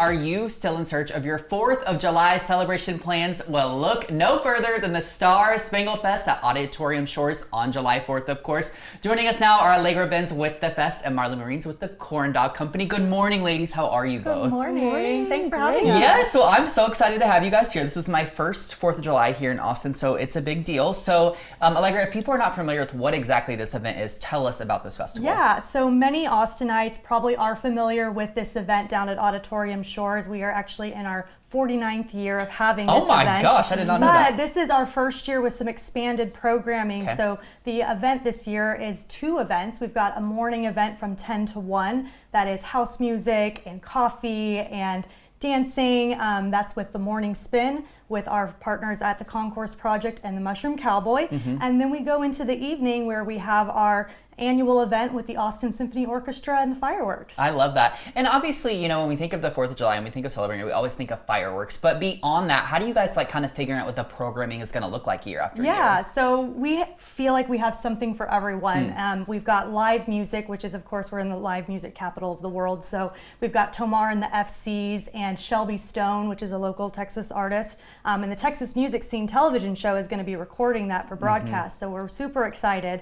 are you still in search of your 4th of July celebration plans? Well, look no further than the Star-Spangled Fest at Auditorium Shores on July 4th, of course. Joining us now are Allegra Benz with the Fest and Marley Marines with the Corn Dog Company. Good morning, ladies. How are you both? Good morning. Thanks for having us. Yes, so I'm so excited to have you guys here. This is my first 4th of July here in Austin, so it's a big deal. So, Allegra, if people are not familiar with what exactly this event is, tell us about this festival. Yeah, so many Austinites probably are familiar with this event down at Auditorium Shores. We are actually in our 49th year of having this event. Oh my gosh, I did not know that. But this is our first year with some expanded programming. Okay. So the event this year is 2 events. We've got a morning event from 10 to 1 that is house music and coffee and dancing. That's with the Morning Spin with our partners at the Concourse Project and the Mushroom Cowboy. And then we go into the evening where we have our annual event with the Austin Symphony Orchestra and the fireworks. I love that. And obviously, you know, when we think of the 4th of July and we think of celebrating, we always think of fireworks. But beyond that, how do you guys like kind of figure out what the programming is going to look like year after year? Yeah, so we feel like we have something for everyone. We've got live music, which is, of course, we're in the live music capital of the world. So we've got Tomar and The FCs and Shelby Stone, which is a local Texas artist. And the Texas Music Scene television show is going to be recording that for broadcast. So we're super excited.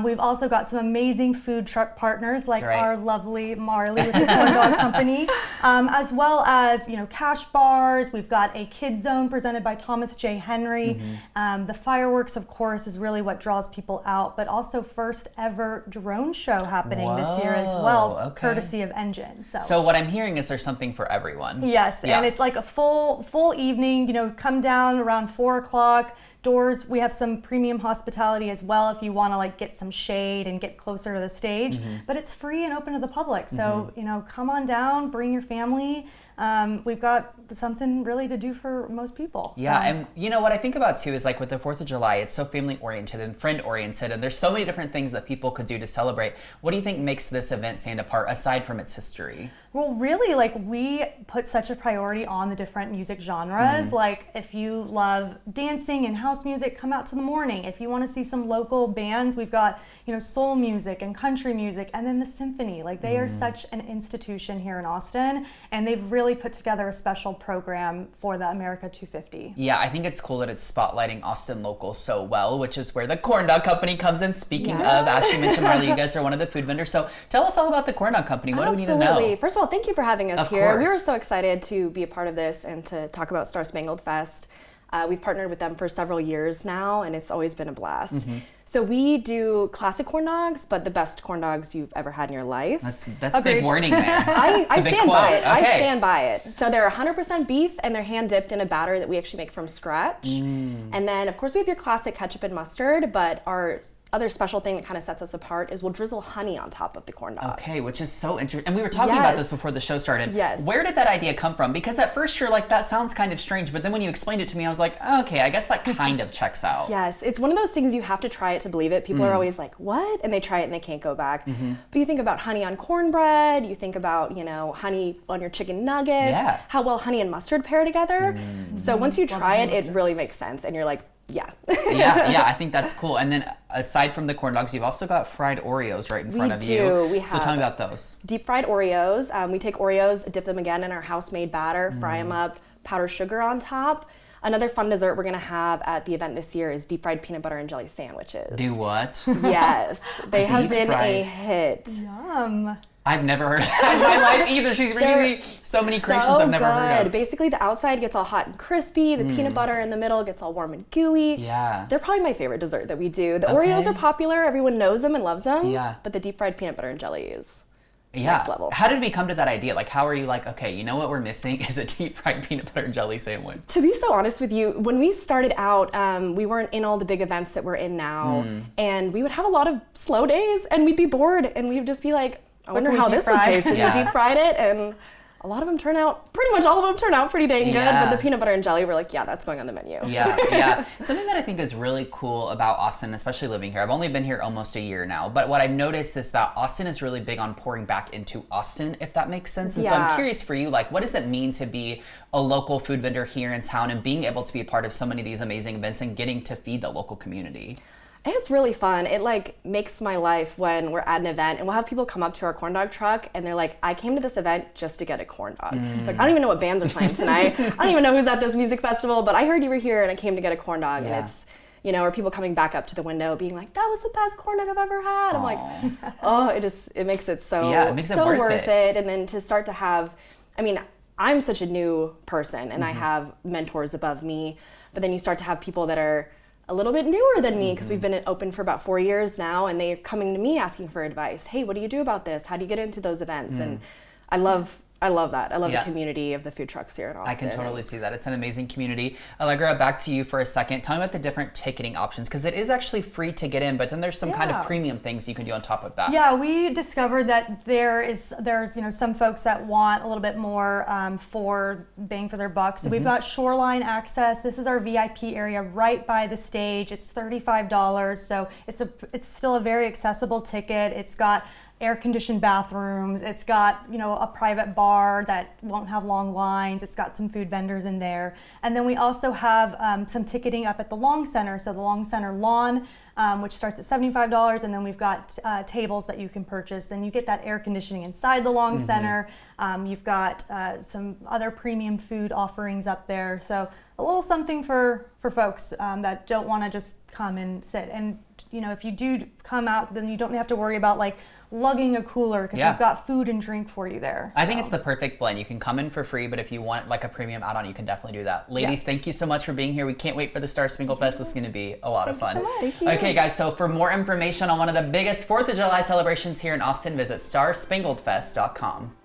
We've also got some amazing food truck partners like our lovely Marley with the Corn Dog Company, as well as, you know, cash bars. We've got a kids zone presented by Thomas J. Henry. The fireworks, of course, is really what draws people out, but also first ever drone show happening this year as well, courtesy of Engine. So what I'm hearing is there's something for everyone. Yes, and it's like a full evening. You know, come down around 4 o'clock. Doors, we have some premium hospitality as well if you want to like get some shade and get closer to the stage, but it's free and open to the public. So, you know, come on down, bring your family. We've got something really to do for most people. Yeah, and you know what I think about too is like with the 4th of July, it's so family oriented and friend oriented, and there's so many different things that people could do to celebrate. What do you think makes this event stand apart aside from its history? Well, really, like we put such a priority on the different music genres. Like if you love dancing and house music, come out to the morning. If you want to see some local bands, we've got, you know, soul music and country music, and then the symphony. Like they are such an institution here in Austin, and they've really put together a special program for the America 250. Yeah, I think it's cool that it's spotlighting Austin locals so well, which is where the Corn Dog Company comes in. Speaking of, as she mentioned, Marley, you guys are one of the food vendors. So tell us all about the Corn Dog Company. What do we need to know? First of all, thank you for having us here. Course. We were so excited to be a part of this and to talk about Star-Spangled Fest. We've partnered with them for several years now, and it's always been a blast. So we do classic corn dogs, but the best corn dogs you've ever had in your life. That's a big warning there. I stand by it. Okay. I stand by it. So they're 100% beef, and they're hand dipped in a batter that we actually make from scratch. And then, of course, we have your classic ketchup and mustard, but our other special thing that kind of sets us apart is we'll drizzle honey on top of the corn dogs. Okay, which is so interesting. And we were talking about this before the show started. Yes. Where did that idea come from? Because at first you're like, that sounds kind of strange, but then when you explained it to me, I was like, okay, I guess that kind of checks out. Yes, it's one of those things you have to try it to believe it. People are always like, what? And they try it and they can't go back. But you think about honey on cornbread, you think about, you know, honey on your chicken nuggets, how well honey and mustard pair together. So once you try it, it really makes sense. And you're like, yeah, I think that's cool. And then aside from the corn dogs, you've also got fried Oreos right in front of you. We have so tell me about those. Deep fried Oreos. We take Oreos, dip them again in our house-made batter, fry them up, powder sugar on top. Another fun dessert we're going to have at the event this year is deep fried peanut butter and jelly sandwiches. Do what? Yes, they have been a hit. Yum. I've never heard of that in my life either. She's bringing me so many creations I've never heard of. Basically, the outside gets all hot and crispy. The peanut butter in the middle gets all warm and gooey. Yeah. They're probably my favorite dessert that we do. The Oreos are popular. Everyone knows them and loves them. Yeah. But the deep fried peanut butter and jelly is next level. How did we come to that idea? Like, how are you like, okay, you know what we're missing is a deep fried peanut butter and jelly sandwich? To be so honest with you, when we started out, we weren't in all the big events that we're in now. And we would have a lot of slow days and we'd be bored and we'd just be like, I wonder how this would taste. We deep fried it, and a lot of them turn out, pretty much all of them turn out pretty dang good, but the peanut butter and jelly, we're like, yeah, that's going on the menu. Yeah. Something that I think is really cool about Austin, especially living here, I've only been here almost a year now, but what I've noticed is that Austin is really big on pouring back into Austin, if that makes sense. And so I'm curious for you, like, what does it mean to be a local food vendor here in town and being able to be a part of so many of these amazing events and getting to feed the local community? It's really fun. It like makes my life when we're at an event and we'll have people come up to our corn dog truck and they're like, I came to this event just to get a corn dog. Like, I don't even know what bands are playing tonight. I don't even know who's at this music festival, but I heard you were here and I came to get a corn dog. And it's, you know, or people coming back up to the window being like, that was the best corn dog I've ever had. I'm like, oh, it makes it so, worth it. And then to start to have, I mean, I'm such a new person and I have mentors above me, but then you start to have people that are a little bit newer than me because we've been open for about 4 years now, and they're coming to me asking for advice. Hey, what do you do about this? How do you get into those events? And I love that. I love the community of the food trucks here in Austin. I can totally see that. It's an amazing community. Allegra, back to you for a second. Tell me about the different ticketing options, because it is actually free to get in, but then there's some kind of premium things you can do on top of that. Yeah, we discovered that there's some folks that want a little bit more for bang for their buck. So we've got shoreline access. This is our VIP area right by the stage. It's $35, so it's still a very accessible ticket. It's got air-conditioned bathrooms. It's got, a private bar that won't have long lines. It's got some food vendors in there. And then we also have some ticketing up at the Long Center. So the Long Center lawn, which starts at $75, and then we've got tables that you can purchase. Then you get that air conditioning inside the Long Center. You've got some other premium food offerings up there. So a little something for folks that don't want to just come and sit. And if you do come out, then you don't have to worry about like lugging a cooler, because we've got food and drink for you there. I think it's the perfect blend. You can come in for free, but if you want like a premium add-on, you can definitely do that. Ladies, thank you so much for being here. We can't wait for the Star-Spangled Fest. It's going to be a lot of fun. Thank you. Okay, guys, so for more information on one of the biggest 4th of July celebrations here in Austin, visit starspangledfest.com.